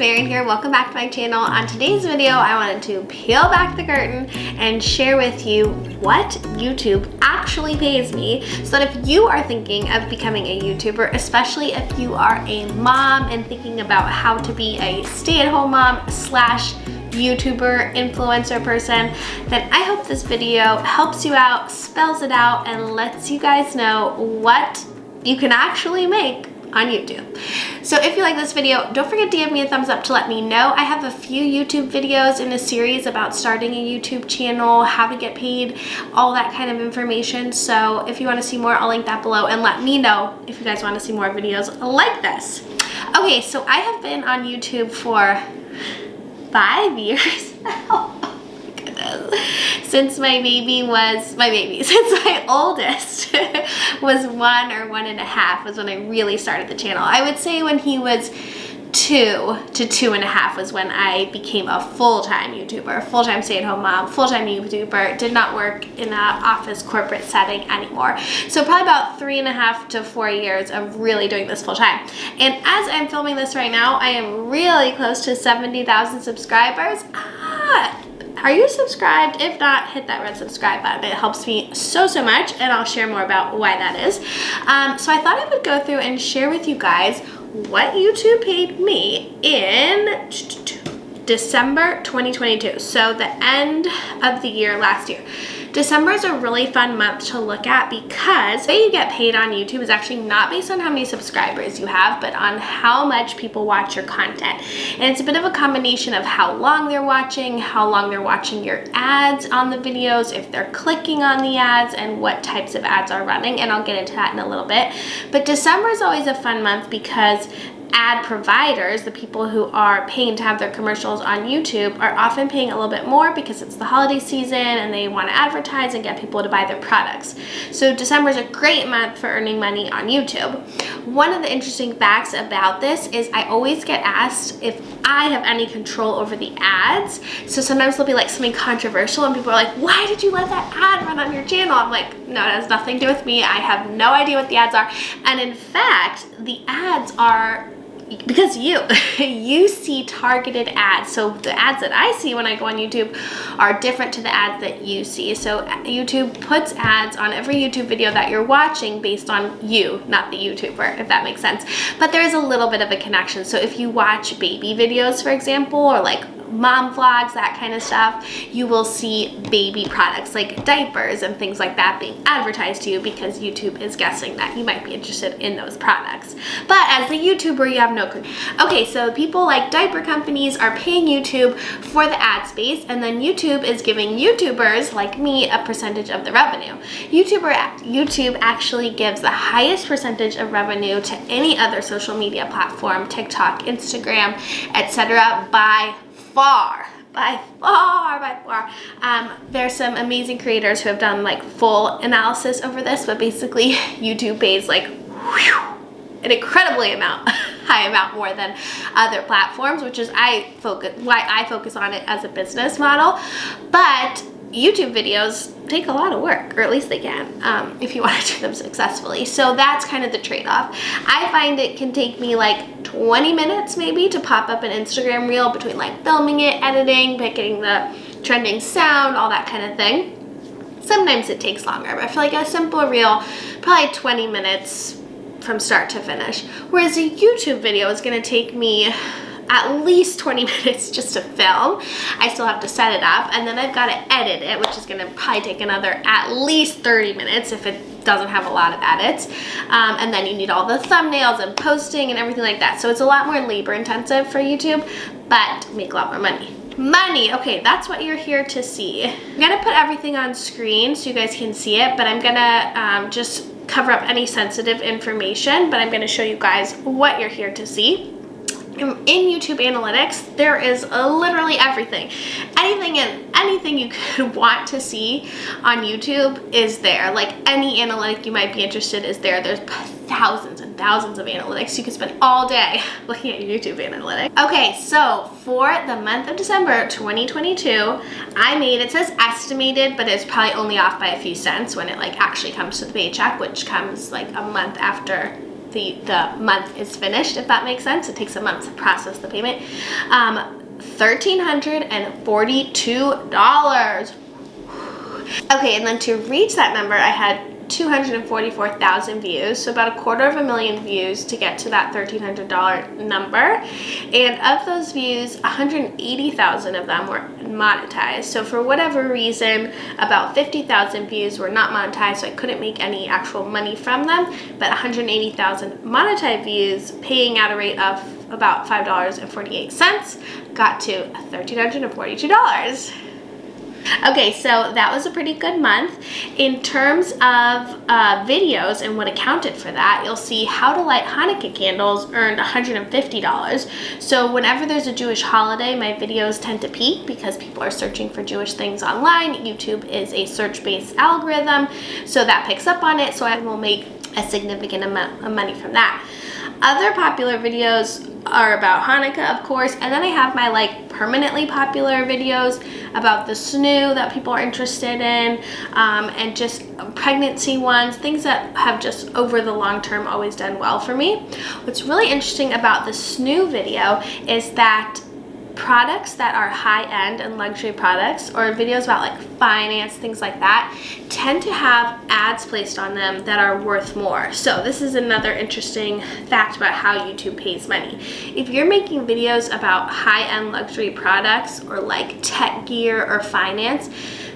Marian here. Welcome back to my channel. On today's video, I wanted to peel back the curtain and share with you what YouTube actually pays me so that if you are thinking of becoming a YouTuber, especially if you are a mom and thinking about how to be a stay-at-home mom slash YouTuber influencer person, then I hope this video helps you out, spells it out, and lets you guys know what you can actually make on YouTube. So if you like this video, don't forget to give me a thumbs up to let me know. I have a few YouTube videos in a series about starting a YouTube channel, how to get paid, all that kind of information. So if you want to see more, I'll link that below and let me know if you guys want to see more videos like this. Okay, so I have been on YouTube for 5 years now. Since my oldest was 1 or 1.5 was when I really started the channel. I would say when he was 2 to 2.5 was when I became a full-time YouTuber, full-time stay-at-home mom, full-time YouTuber, did not work in an office corporate setting anymore. So probably about 3.5 to 4 years of really doing this full-time. And as I'm filming this right now, I am really close to 70,000 subscribers. Are you subscribed? If not, hit that red subscribe button. It helps me so much, and I'll share more about why that is. So I thought I would go through and share with you guys what YouTube paid me in December 2022, so the end of the year last year. December is a really fun month to look at because the way you get paid on YouTube is actually not based on how many subscribers you have, but on how much people watch your content. And it's a bit of a combination of how long they're watching your ads on the videos, if they're clicking on the ads, and what types of ads are running, and I'll get into that in a little bit. But December is always a fun month because ad providers, the people who are paying to have their commercials on YouTube, are often paying a little bit more because it's the holiday season and they want to advertise and get people to buy their products. So December is a great month for earning money on YouTube. One of the interesting facts about this is I always get asked if I have any control over the ads. So sometimes there'll be like something controversial and people are like, why did you let that ad run on your channel? I'm like, no, it has nothing to do with me. I have no idea what the ads are. And in fact, the ads are because you see targeted ads. So the ads that I see when I go on YouTube are different to the ads that you see. So YouTube puts ads on every YouTube video that you're watching based on you, not the YouTuber, if that makes sense. But there is a little bit of a connection. So if you watch baby videos, for example, or like mom vlogs, that kind of stuff, you will see baby products like diapers and things like that being advertised to you because YouTube is guessing that you might be interested in those products. But as the YouTuber, you have no clue. Okay, so people like diaper companies are paying YouTube for the ad space, and then YouTube is giving YouTubers like me a percentage of the revenue. YouTube actually gives the highest percentage of revenue to any other social media platform, TikTok, Instagram, etc. by far. There's some amazing creators who have done like full analysis over this, but basically YouTube pays like an incredibly high amount more than other platforms, which is why I focus on it as a business model. But YouTube videos take a lot of work, or at least they can, if you want to do them successfully. So that's kind of the trade-off. I find it can take me like 20 minutes maybe to pop up an Instagram reel between like filming it, editing, picking the trending sound, all that kind of thing. Sometimes it takes longer, but I feel like a simple reel, probably 20 minutes from start to finish. Whereas a YouTube video is going to take me at least 20 minutes just to film. I still have to set it up, and then I've got to edit it, which is going to probably take another at least 30 minutes if it doesn't have a lot of edits. And then you need all the thumbnails and posting and everything like that. So it's a lot more labor intensive for YouTube, but make a lot more money. Okay, that's what you're here to see. I'm gonna put everything on screen so you guys can see it, but I'm gonna just cover up any sensitive information, but I'm gonna show you guys what you're here to see. In YouTube analytics, there is literally everything. Anything you could want to see on YouTube is there. Like any analytic you might be interested is there. There's thousands and thousands of analytics. You could spend all day looking at YouTube analytics. Okay, so for the month of December 2022, I made, it says estimated, but it's probably only off by a few cents when it like actually comes to the paycheck, which comes like a month after the month is finished, if that makes sense. It takes a month to process the payment. $1,342. Okay, and then to reach that number, I had 244,000 views, so about 250,000 views to get to that $1,300 number. And of those views, 180,000 of them were monetized. So for whatever reason, about 50,000 views were not monetized, so I couldn't make any actual money from them, but 180,000 monetized views, paying at a rate of about $5.48, got to $1,342. Okay, so that was a pretty good month. In terms of videos and what accounted for that, you'll see how to light Hanukkah candles earned $150. So whenever there's a Jewish holiday, my videos tend to peak because people are searching for Jewish things online. YouTube is a search-based algorithm, so that picks up on it, so I will make a significant amount of money from that. Other popular videos are about Hanukkah, of course, and then I have my permanently popular videos about the snoo that people are interested in, and just pregnancy ones, things that have just over the long term always done well for me. What's really interesting about the snoo video is that products that are high-end and luxury products, or videos about finance, things like that, tend to have ads placed on them that are worth more. So this is another interesting fact about how YouTube pays money. If you're making videos about high-end luxury products or tech gear or finance,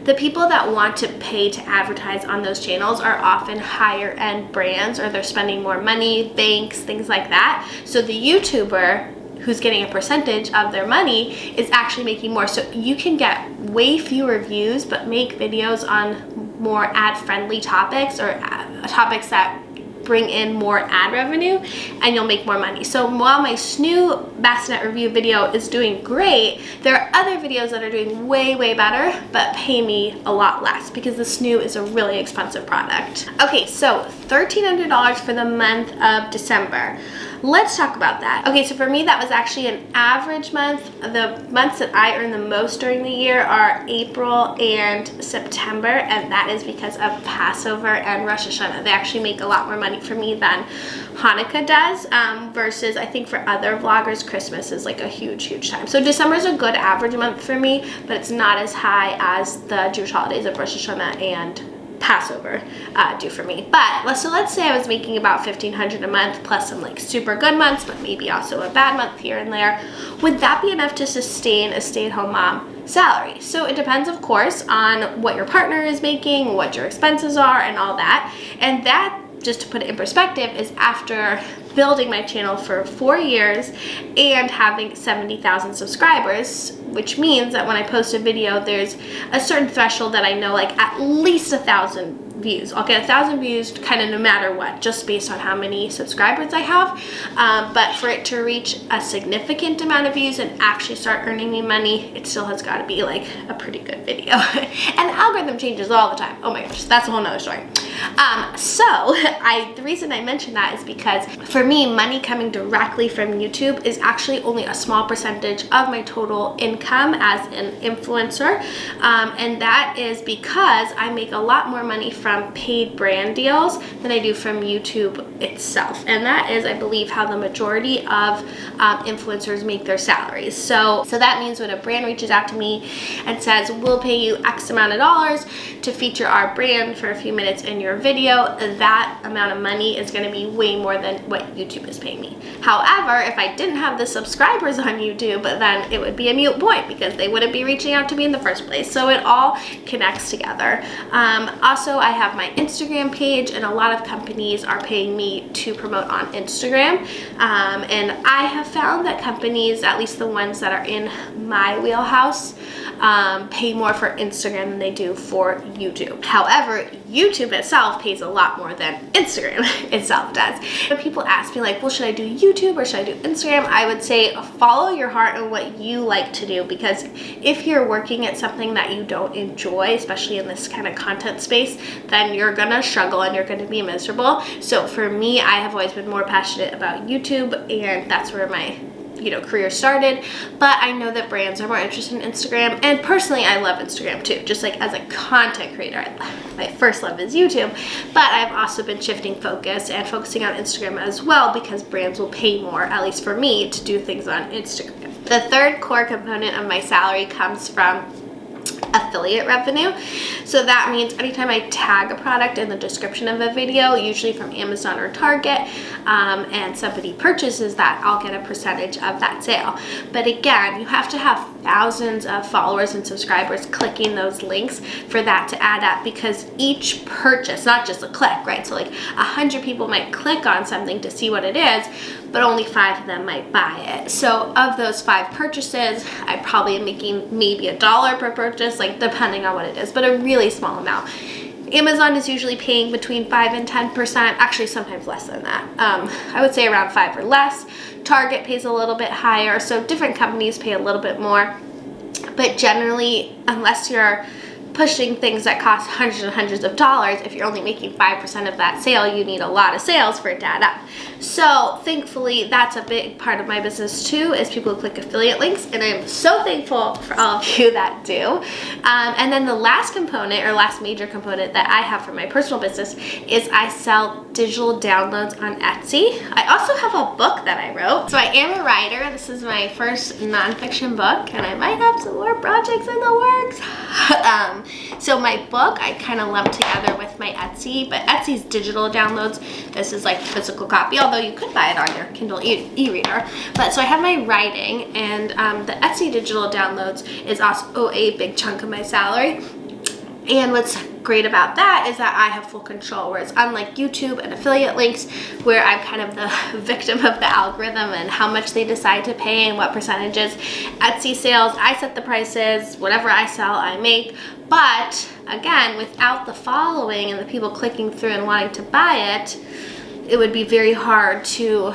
the people that want to pay to advertise on those channels are often higher end brands, or they're spending more money, banks, things like that. So the YouTuber who's getting a percentage of their money is actually making more. So you can get way fewer views but make videos on more ad-friendly topics, or topics that bring in more ad revenue, and you'll make more money. So while my snoo bassinet review video is doing great, there are other videos that are doing way better but pay me a lot less because the snoo is a really expensive product. Okay, so $1,300 for the month of December. Let's talk about that. Okay, so for me, that was actually an average month. The months that I earn the most during the year are April and September, and that is because of Passover and Rosh Hashanah. They actually make a lot more money for me than Hanukkah does, versus I think for other vloggers, Christmas is a huge time. So December is a good average month for me, but it's not as high as the Jewish holidays of Rosh Hashanah and Passover do for me. But let's say I was making about $1,500 a month plus some super good months, but maybe also a bad month here and there. Would that be enough to sustain a stay-at-home mom salary? So it depends, of course, on what your partner is making, what your expenses are, and all that. And that, just to put it in perspective, is after building my channel for 4 years and having 70,000 subscribers, which means that when I post a video, there's a certain threshold that I know at least 1,000 views. I'll get 1,000 views kind of no matter what, just based on how many subscribers I have. But for it to reach a significant amount of views and actually start earning me money, it still has got to be a pretty good video. And the algorithm changes all the time. Oh my gosh, that's a whole nother story. The reason I mention that is because for me, money coming directly from YouTube is actually only a small percentage of my total income as an influencer. And that is because I make a lot more money from paid brand deals than I do from YouTube itself. And that is, I believe, how the majority of influencers make their salaries. So that means when a brand reaches out to me and says, we'll pay you X amount of dollars to feature our brand for a few minutes in your video, that amount of money is going to be way more than what YouTube is paying me. However, if I didn't have the subscribers on YouTube, then it would be a moot point because they wouldn't be reaching out to me in the first place. So it all connects together. Also, I have my Instagram page, and a lot of companies are paying me to promote on Instagram. And I have found that companies, at least the ones that are in my wheelhouse, pay more for Instagram than they do for YouTube. However, YouTube itself pays a lot more than Instagram itself does. When people ask me well, should I do YouTube or should I do Instagram? I would say follow your heart and what you like to do, because if you're working at something that you don't enjoy, especially in this kind of content space, then you're gonna struggle and you're gonna be miserable. So for me, I have always been more passionate about YouTube, and that's where my career started, but I know that brands are more interested in Instagram, and personally I love Instagram too, just like as a content creator. My first love is YouTube, but I've also been shifting focus and focusing on Instagram as well because brands will pay more, at least for me, to do things on Instagram. The third core component of my salary comes from affiliate revenue. So that means anytime I tag a product in the description of a video, usually from Amazon or Target, and somebody purchases that, I'll get a percentage of that sale. But again, you have to have thousands of followers and subscribers clicking those links for that to add up, because each purchase, not just a click, right? So like 100 people might click on something to see what it is, but only 5 of them might buy it. So of those 5 purchases, I probably am making maybe $1 per purchase, like depending on what it is, but a really small amount. Amazon is usually paying between 5 and 10%, actually sometimes less than that. I would say around 5 or less. Target pays a little bit higher, so different companies pay a little bit more. But generally, unless you're pushing things that cost hundreds and hundreds of dollars, if you're only making 5% of that sale, you need a lot of sales for it to add up. So thankfully, that's a big part of my business too, is people who click affiliate links, and I'm so thankful for all of you that do. And then the last component, or last major component that I have for my personal business, is I sell digital downloads on Etsy. I also have a book that I wrote. So I am a writer. This is my first nonfiction book, and I might have some more projects in the works. So my book, I kind of lump together with my Etsy, but Etsy's digital downloads. This is like the physical copy, although you could buy it on your Kindle e-reader. But so I have my writing, and the Etsy digital downloads is also a big chunk of my salary. And what's great about that is that I have full control, whereas unlike YouTube and affiliate links, where I'm kind of the victim of the algorithm and how much they decide to pay and what percentages, Etsy sales, I set the prices, whatever I sell, I make. But again, without the following and the people clicking through and wanting to buy it, it would be very hard to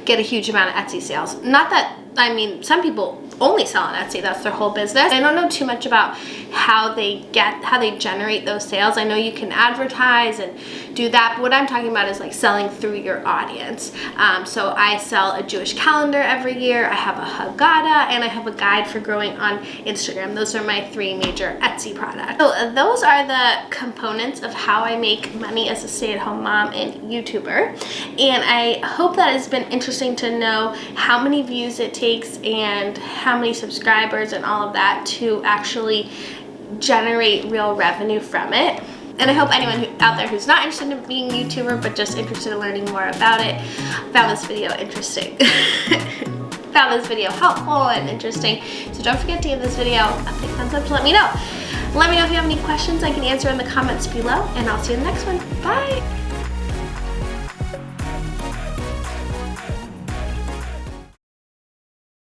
get a huge amount of Etsy sales. Not that, I mean, some people only sell on Etsy, that's their whole business. I don't know too much about how they generate those sales. I know you can advertise and do that, but what I'm talking about is like selling through your audience. So I sell a Jewish calendar every year, I have a Haggadah, and I have a guide for growing on Instagram. Those are my 3 major Etsy products. So those are the components of how I make money as a stay-at-home mom and YouTuber. And I hope that has been interesting to know how many views it takes and how many subscribers and all of that to actually generate real revenue from it. And I hope anyone out there who's not interested in being a YouTuber but just interested in learning more about it found this video interesting. Found this video helpful and interesting. So don't forget to give this video a big thumbs up to let me know. Let me know if you have any questions I can answer in the comments below, and I'll see you in the next one. Bye!